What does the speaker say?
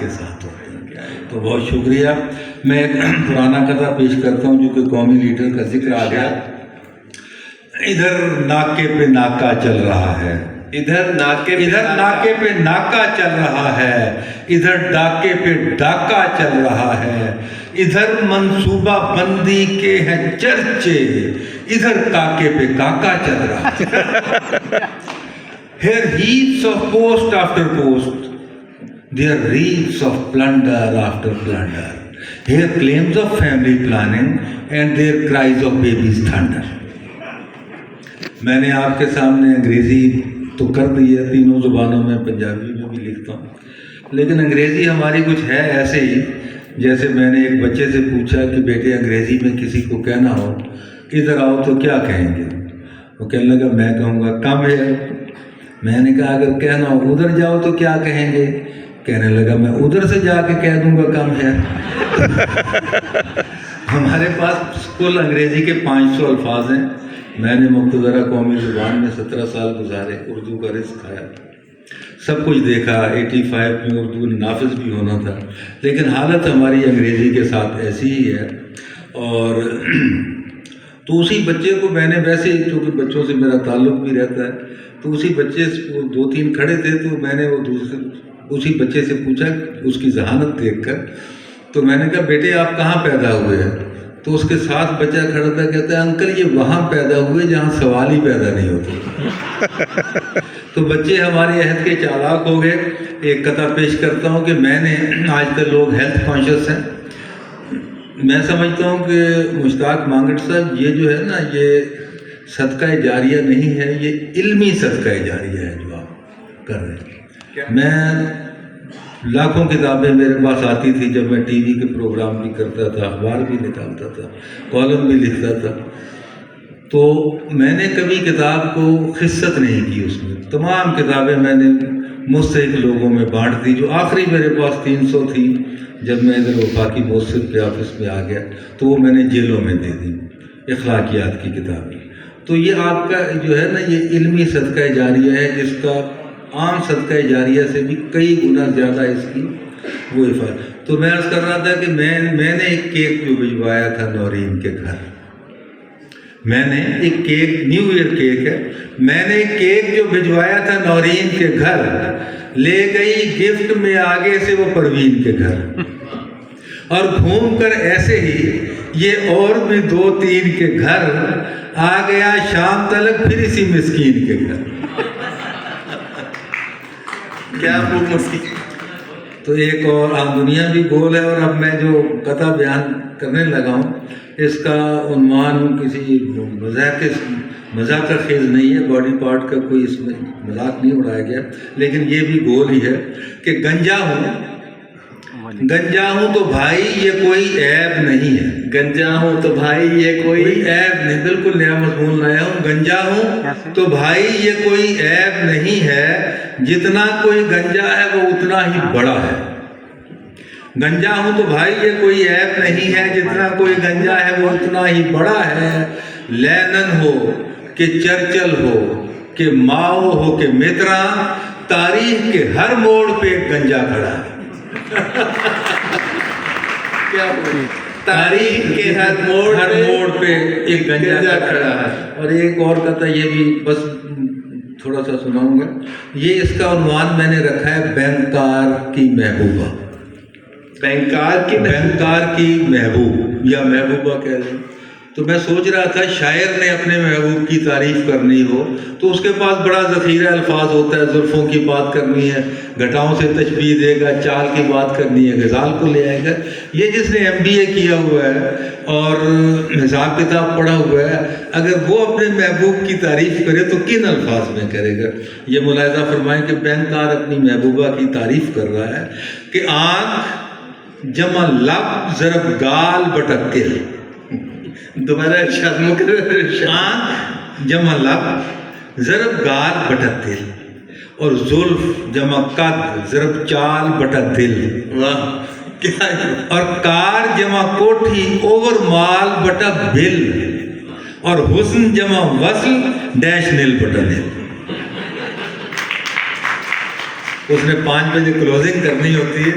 کے ساتھ ہوتے ہیں. تو بہت شکریہ. میں ایک پرانا قطعہ پیش کرتا ہوں جو کہ قومی لیڈر کا ذکر آ گیا. ادھر ناکے پہ ناکا چل رہا ہے, ادھر ناکے پہ ناکا چل رہا ہے, ادھر ڈاکے پہ ڈاکا چل رہا ہے, ادھر منصوبہ بندی کے ہیں چرچے, ادھر کاکے پہ کاکا چل رہا ہے. Here heaps of post after post, there reeks of plunder after plunder. Here claims of family planning and there cries of baby's thunder. میں نے آپ کے سامنے انگریزی تو کر دی ہے, تینوں زبانوں میں, پنجابی میں بھی لکھتا ہوں, لیکن انگریزی ہماری کچھ ہے ایسے ہی جیسے میں نے ایک بچے سے پوچھا کہ بیٹے انگریزی میں کسی کو کہنا ہو ادھر آؤ تو کیا کہیں گے؟ وہ کہنے لگا میں کہوں گا کم ہے. میں نے کہا اگر کہنا ہو ادھر جاؤ تو کیا کہیں گے؟ کہنے لگا میں ادھر سے جا کے کہہ دوں گا کم ہے. ہمارے پاس کل انگریزی کے 500 الفاظ ہیں. میں نے مقتدرہ قومی زبان میں 17 سال گزارے, اردو کا رزق کھایا, سب کچھ دیکھا. 85 میں اردو نافذ بھی ہونا تھا, لیکن حالت ہماری انگریزی کے ساتھ ایسی ہی ہے. اور تو اسی بچے کو میں نے ویسے ہی, چونکہ بچوں سے میرا تعلق بھی رہتا ہے, تو اسی بچے سے 2-3 کھڑے تھے, تو میں نے وہ اسی بچے سے پوچھا اس کی ذہانت دیکھ کر, تو میں نے کہا بیٹے آپ کہاں پیدا ہوئے ہیں؟ تو اس کے ساتھ بچہ کھڑا تھا, کہتا ہے انکل یہ وہاں پیدا ہوئے جہاں سوال ہی پیدا نہیں ہوتے. تو بچے ہماری عہد کے چالاک ہو گئے. ایک قطعہ پیش کرتا ہوں کہ میں نے, آج کل لوگ ہیلتھ کانشیس ہیں, میں سمجھتا ہوں کہ مشتاق مانگٹ صاحب یہ جو ہے نا یہ صدقہ جاریہ نہیں ہے, یہ علمی صدقہ جاریہ ہے جو آپ کر رہے ہیں. میں لاکھوں کتابیں میرے پاس آتی تھی جب میں ٹی وی کے پروگرام بھی کرتا تھا, اخبار بھی نکالتا تھا, کالم بھی لکھتا تھا, تو میں نے کبھی کتاب کو خصت نہیں کی. اس میں تمام کتابیں میں نے مستحق لوگوں میں بانٹ دی. جو آخری میرے پاس 300 تھی جب میں ادھر وفاقی موثر کے آفس میں آ گیا, تو وہ میں نے جیلوں میں دے دی, اخلاقیات کی کتابیں. تو یہ آپ کا جو ہے نا یہ علمی صدقہ جاریہ ہے, جس کا عام صدقہ جاریہ سے بھی کئی گنا زیادہ اس کی وہ افادہ. تو میں عرض کر رہا تھا کہ میں نے ایک کیک جو بھجوایا تھا نورین کے گھر, میں نے ایک کیک, نیو ایئر کیک ہے, میں نے ایک کیک جو بھجوایا تھا نورین کے گھر, لے گئی گفٹ میں آگے سے وہ پروین کے گھر, اور گھوم کر ایسے ہی یہ اور بھی 2-3 کے گھر آ گیا شام تلک پھر اسی مسکین کے گھر. کیا مسکین. تو ایک اور دنیا بھی گول ہے. اور اب میں جو قطعہ بیان کرنے لگا ہوں اس کا عنوان کسی مذاق کا خیز نہیں ہے, باڈی پارٹ کا کوئی اس میں مذاق نہیں اڑایا گیا, لیکن یہ بھی گول ہی ہے کہ گنجا ہوں تو بھائی یہ کوئی عیب نہیں ہے. گنجا ہوں تو بھائی یہ کوئی عیب نہیں, بالکل نیا مضمون لایا ہوں. گنجا ہوں تو بھائی یہ کوئی عیب نہیں ہے, جتنا کوئی گنجا ہے وہ اتنا ہی بڑا ہے. گنجا ہوں تو بھائی یہ کوئی عیب نہیں ہے, جتنا کوئی گنجا ہے وہ اتنا ہی بڑا ہے. لینن ہو کہ چرچل ہو کہ ماؤ ہو کہ مترا, تاریخ کے ہر موڑ پہ ایک گنجا کھڑا ہے. تاریخ کے ہر موڑ پہ ایک گنجا کھڑا ہے. اور ایک اور قطعہ یہ بھی بس تھوڑا سا سناؤں گا. یہ اس کا عنوان میں نے رکھا ہے بینکار کی محبوبہ. بینکار کی محبوب یا محبوبہ کہہ لیں. تو میں سوچ رہا تھا شاعر نے اپنے محبوب کی تعریف کرنی ہو تو اس کے پاس بڑا ذخیرہ الفاظ ہوتا ہے. زلفوں کی بات کرنی ہے, گھٹاؤں سے تشبیہ دے گا, چال کی بات کرنی ہے, غزال کو لے آئے گا. یہ جس نے MBA کیا ہوا ہے اور حساب کتاب پڑھا ہوا ہے, اگر وہ اپنے محبوب کی تعریف کرے تو کن الفاظ میں کرے گا؟ یہ ملاحظہ فرمائیں کہ بینکار اپنی محبوبہ کی تعریف کر رہا ہے کہ آنکھ جمع لب ضرب گال بٹک دل. دوبارہ ارشاد مکرر. آنکھ جمع لب ضرب گال بٹک دل, اور زلف جمع قد ضرب چال بٹک دل. واہ کیا. اور کار جمع کوٹھی اوور مال بٹا بل, اور حسن جمع وصل ڈیش نیل بٹا نیل. اس نے 5 بجے کلوزنگ کرنی ہوتی ہے